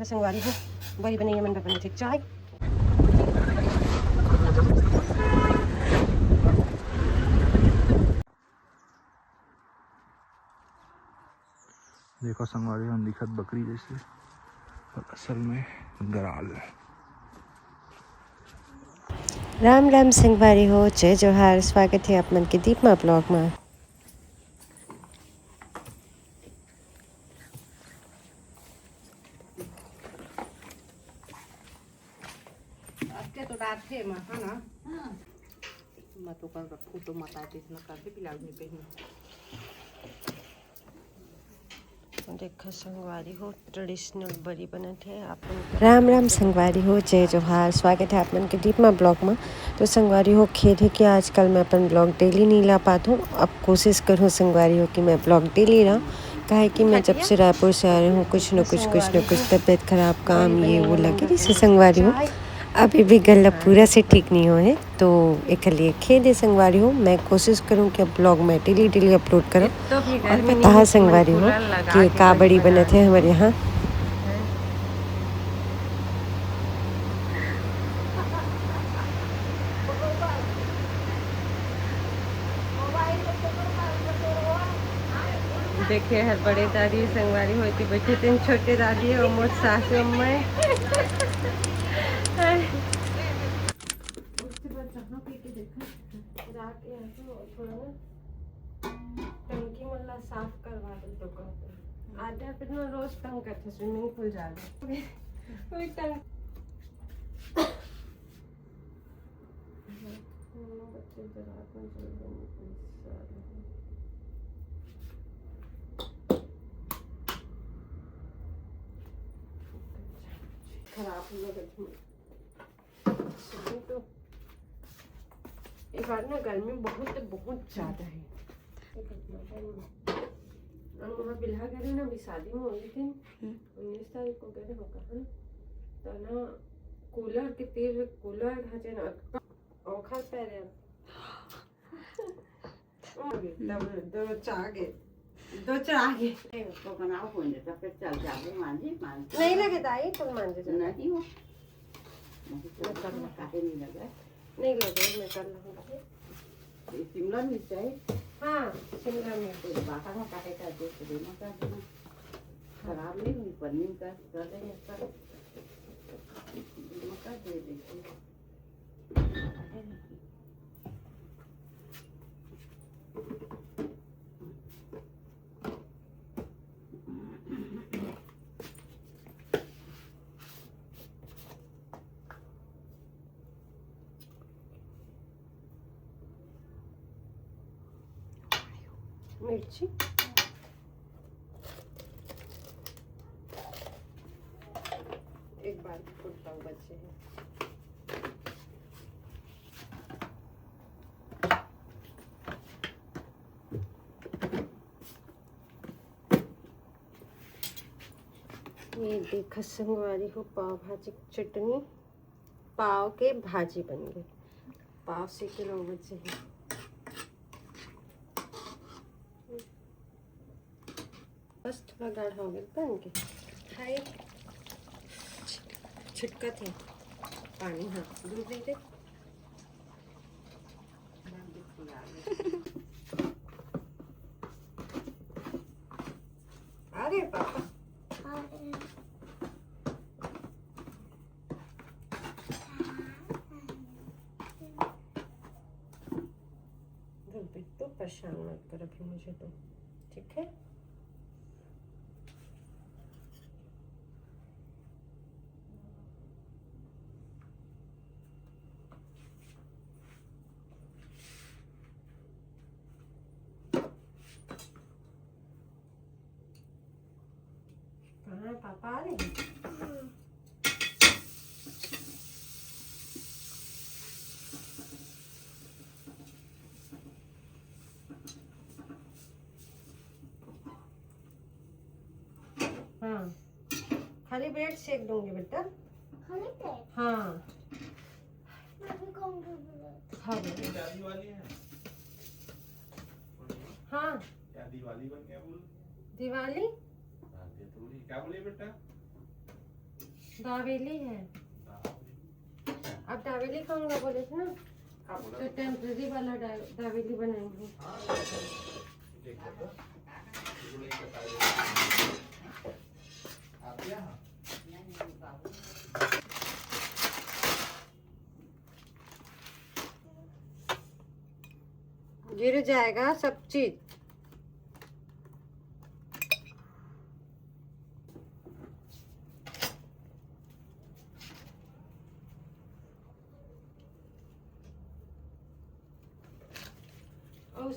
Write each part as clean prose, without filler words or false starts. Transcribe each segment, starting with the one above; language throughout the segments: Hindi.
संगवारी हो बड़ी बनी मन बने थे चाय। देखो संगवारी हम दिखत बकरी जैसे पर असल में गराल है। राम राम संगवारी हो, जय जोहार। स्वागत है आप मन के दीपमा ब्लॉग में। तो रात थे मां है ना। हां मैं तो कर फोटो मत आते इतना कर भी पिलाओ नहीं पे देखो संगवारी हो ट्रेडिशनल बड़ी बनत है आप। राम राम संगवारी हो, जय जोहार। स्वागत है आप मन के दीपमा ब्लॉग में। तो संगवारी हो खेद है कि आजकल मैं अपन ब्लॉग डेली नहीं ला पाता हूँ। अब कोशिश करूँ संगवारी हो कि मैं ब्लॉग डेली रहा। काहे कि मैं जब से रायपुर से आ रही हूँ कुछ न कुछ तबीयत खराब काम ये वो लगी रही से संगवारी हो। अभी भी गला पूरा से ठीक नहीं हो है तो एक लिए खेद है संगवारी हो। मैं कोशिश करूँ कि अब ब्लॉग मैं डेली अपलोड करूँ और बता संगवारी हो कि का बड़ी बनत है हमारे यहाँ। देखिए हर बड़े दादी संगवारी होती बैठे तीन छोटे दादी और मोट सासू अम्मा टंकी मतलब साफ करवा दो तो कहते आधा कितना रोज तंग करते स्विमिंग पूल जा रहे कोई तंग बच्चे जरा कौन चल रहे खराब लगे तो एक बार ना गर्मी बहुत ज्यादा है। वहाँ बिल्हा करे ना अभी शादी में हुई थी 19 तारीख को गए होगा है तो ना कूलर के तेज कूलर ढांचे ना औखा पैर दो चागे तो बनाओ फोन देता फिर चल जाओगे मांझे नहीं लगे दाई तुम मांझे नहीं हो मैं करना काहे नहीं लगा नहीं लगे मैं कर लूँगी। शिमला मिर्च है। हाँ शिमला मिर्च बाहर में काटे का दे तो देना का देना खराब नहीं हुई पनीर का कर देंगे सब मक्का दे देंगे मिर्ची एक बार फुटता बच्चे हैं। ये देखा संगवारी हो पाव भाजी चटनी पाव के भाजी बन गई। पाव से किलो बच्चे हैं। बस थोड़ा गाढ़ा हो गया बन के खाए छिटका थे पानी। हाँ दूध नहीं थे अरे पापा तो परेशान मत कर अभी मुझे तो ठीक है। कहाँ पापा आ रहे हैं? हाँ खाली ब्रेड सेक दूंगी बेटा। खाली ब्रेड? हाँ मैं भी खाऊंगी ब्रेड। हाँ दिवाली है। हाँ क्या दिवाली बन गया बोल? दिवाली क्या बोले बेटा? दावेली है। आप दावेली खाऊंगा बोले थे ना, तो टेम्परेरी वाला दावेली बनाएंगे। गिर जाएगा सब चीज।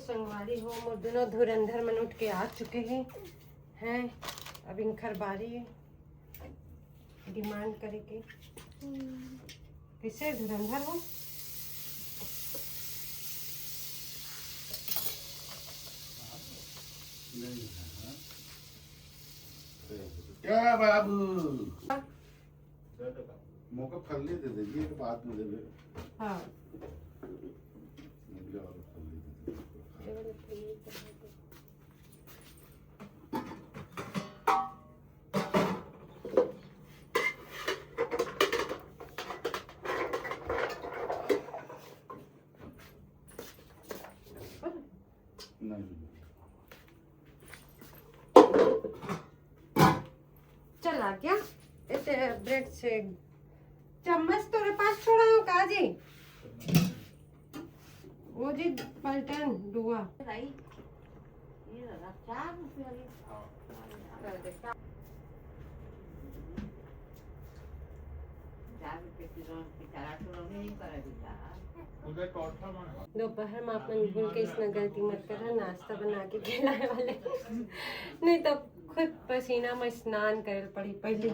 संगवारी हो मुर्दनो धुरंधर मन उठ के आ चुके हैं। अब इनकर बारी है डिमांड करे के। किसे धुरंधर हो? क्या बाबू मौका फल दे दीजिए बाद में दे। हाँ चला क्या इसे ब्रेड से चम्मच तेरे पास छोड़ा हूँ काजी वो जी पलटन दुआ दोपहर में अपन भूल के इतना गलती मत करना, नाश्ता बना के खिलाने वाले नहीं तो खुद पसीना में स्नान करे पड़ी पहले।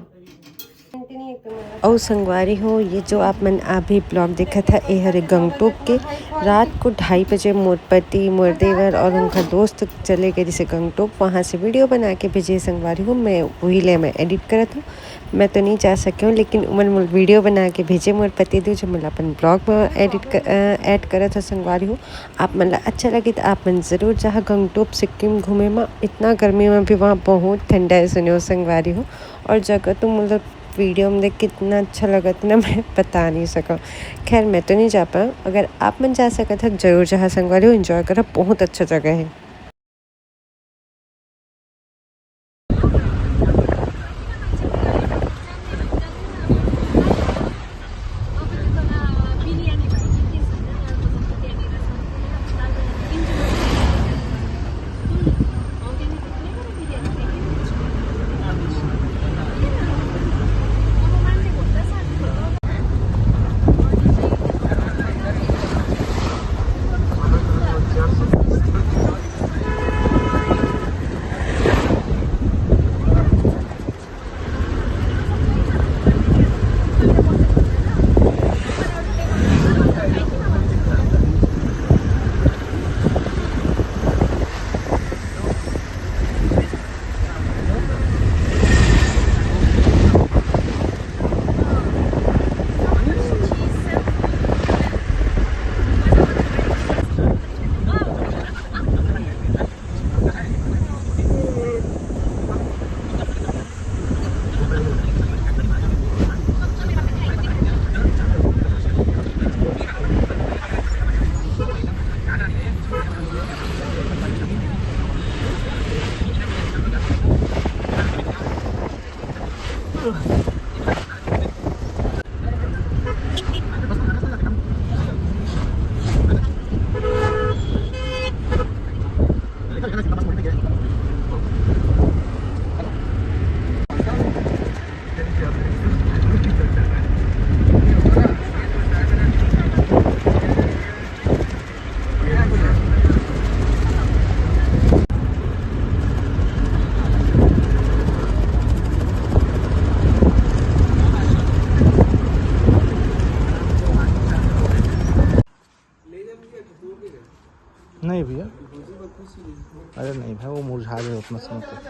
और संगवारी हो ये जो आप मन अभी ब्लॉग देखा था ये हरे गंगटोक के रात को 2:30 बजे मोर पति मोर देवर और उनका दोस्त चले गए जैसे गंगटोक, वहाँ से वीडियो बना के भेजे संगवारी हो। मैं वही ले मैं एडिट करा था, मैं तो नहीं जा सकी हूँ लेकिन उमन मुझे वीडियो बना के भेजे मोर पति दो जो मतलब अपन ब्लॉग में ऐड करा था संगवारी हो। आप मतलब अच्छा लगे तो आप मन ज़रूर जहाँ गंगटोक सिक्किम घूमे में, इतना गर्मी में भी वहाँ बहुत ठंडा है सुनो संगवारी हो। और जगह तो मतलब वीडियो में देख कितना अच्छा लगा था ना, मैं बता नहीं सका। खैर मैं तो नहीं जा पाया, अगर आप मन जा सका था जरूर जहाँ संगवारी हो एंजॉय करा, बहुत अच्छा जगह है। नहीं भैया, अरे नहीं भाई वो मुरझा गए उतना समय तक।